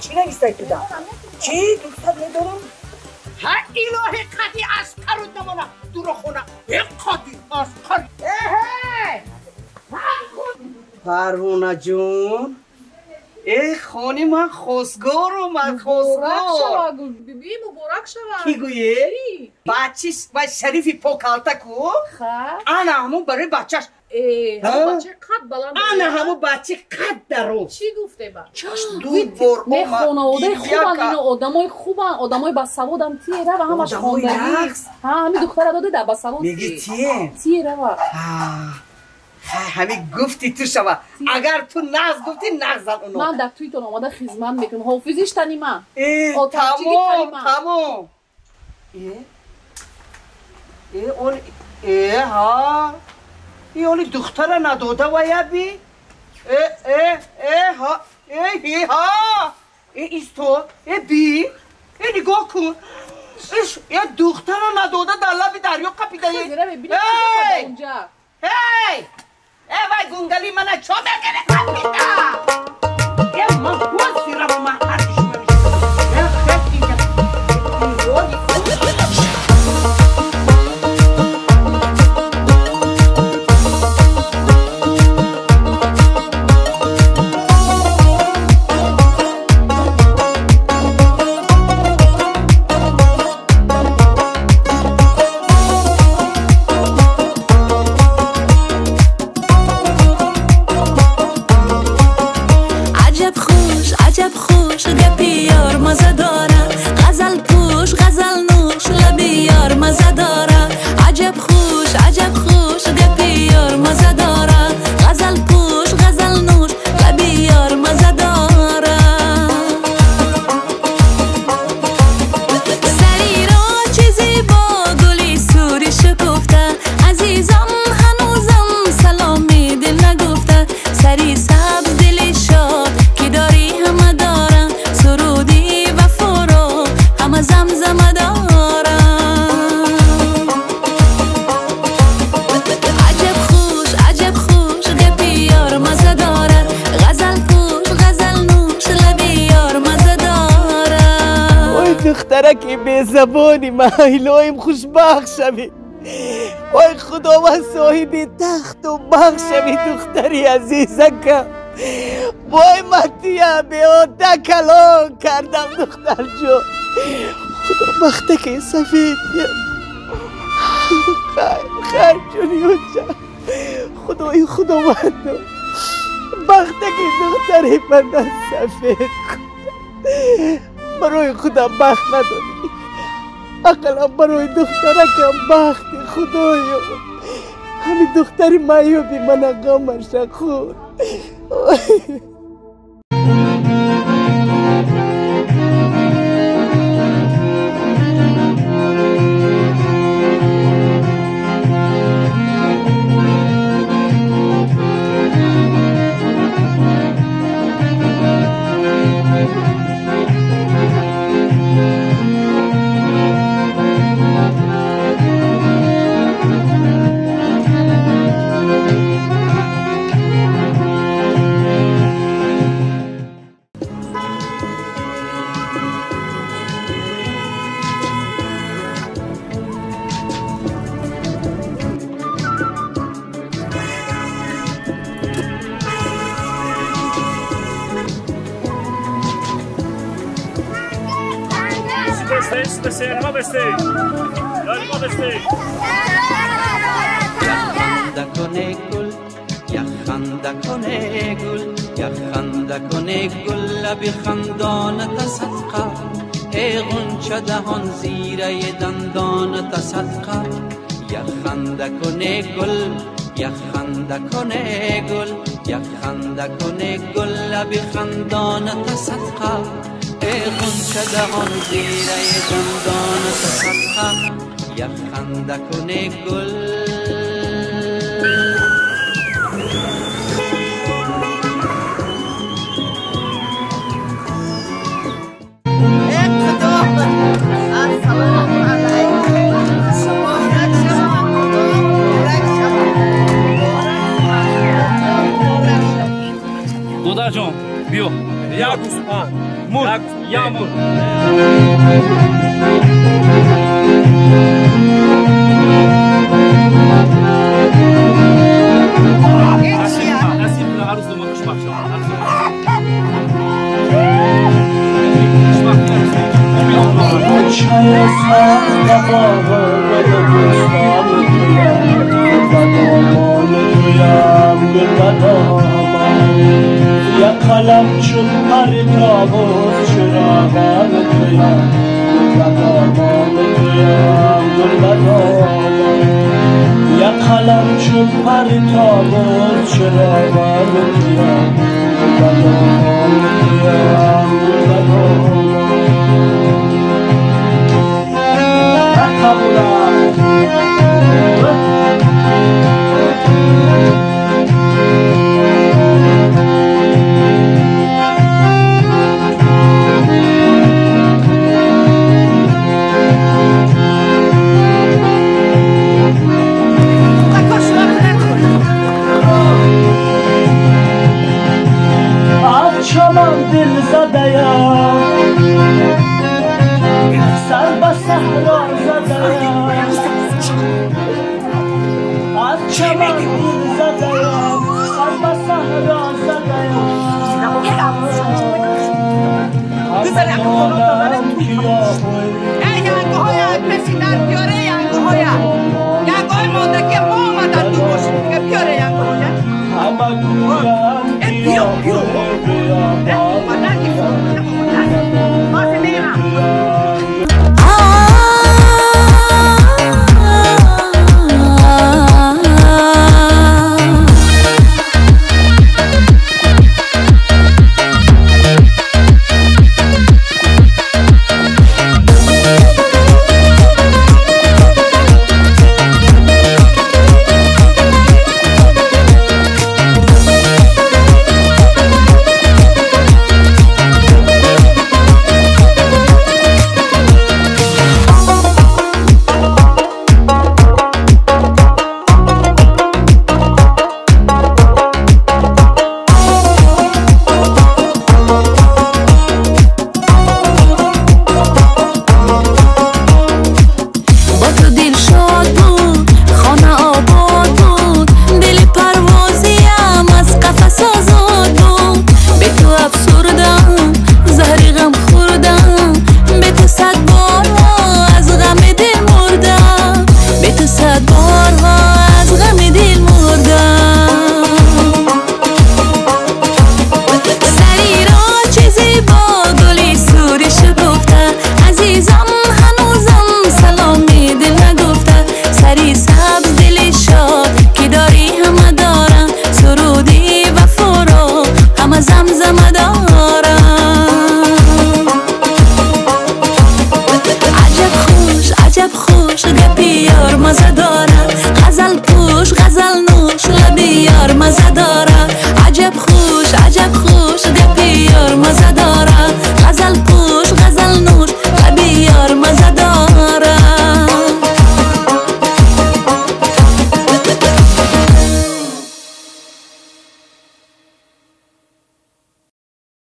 چی نگیستایی تو دم؟ چی؟ دوستت ندارم؟ ها الهی قدی اسکر رو نمانه دور خونه یک قدی اسکر پروانه جون ای خانی من خوزگار اومد خوزگار بیبی مبارک شود کی گویی؟ بچیش باید شریفی پاکالتا کو انا همون برای بچهش همون بچه قد بلند انا همون بچه قد درو چی گفته با؟ دود بر نه خانواده خوبن اینو آدمای خوبن آدمای بسوادن تیره و همش خواندگی همین دختر داده در بسواد میگی تیره و همین گفتی تو شما اگر تو نغز گفتی نغزن اونو من در توی تون آماده خدمت میکنم حافظیش تنی من تمام ها ای اولی دختر نداده و یبی ها ایستو بی نگاه کن یه دختر نداده در لب دریا قپیده هی وای گونگلی منه چو بگیره قپیده من باز سیرم من هرکشو دخترکی به زبانی ما الهیم خوشبخت شوی وای خدا من صاحب تخت و بخت شوی دختری عزیزکم وای متیه به آده کلان کردم دختر جو خدا بختکی سفید خیر جونیون جا خدای خدا بندو بختکی دختری بندن سفید کن برای خدا بخت نداری اقلا برای دخترکم بختی خدایا همین دختری معیوبی من غمش خود لب خندانت صدقه ای غنچه دهان زیره دندانت صدقه یک خنده کنه گل یک خنده کنه گل یک خنده کنه گل لبی خندانت صدقه ای غنچه دهان زیره دندانت صدقه یک خنده کنه گل دادا جان بیا یک مور یا مور نصیب عروس دوم خوشبخت یا قلم چون پرتابت چراغان تویم دامان تویم گل دامان یا قلم چون پرتابت چراغان تویم دامان تویم گل دامان چمان دل زدیم سر به صحرا زدیم از چمان دل زدیم سر به صحرا زدیم از مانم کیا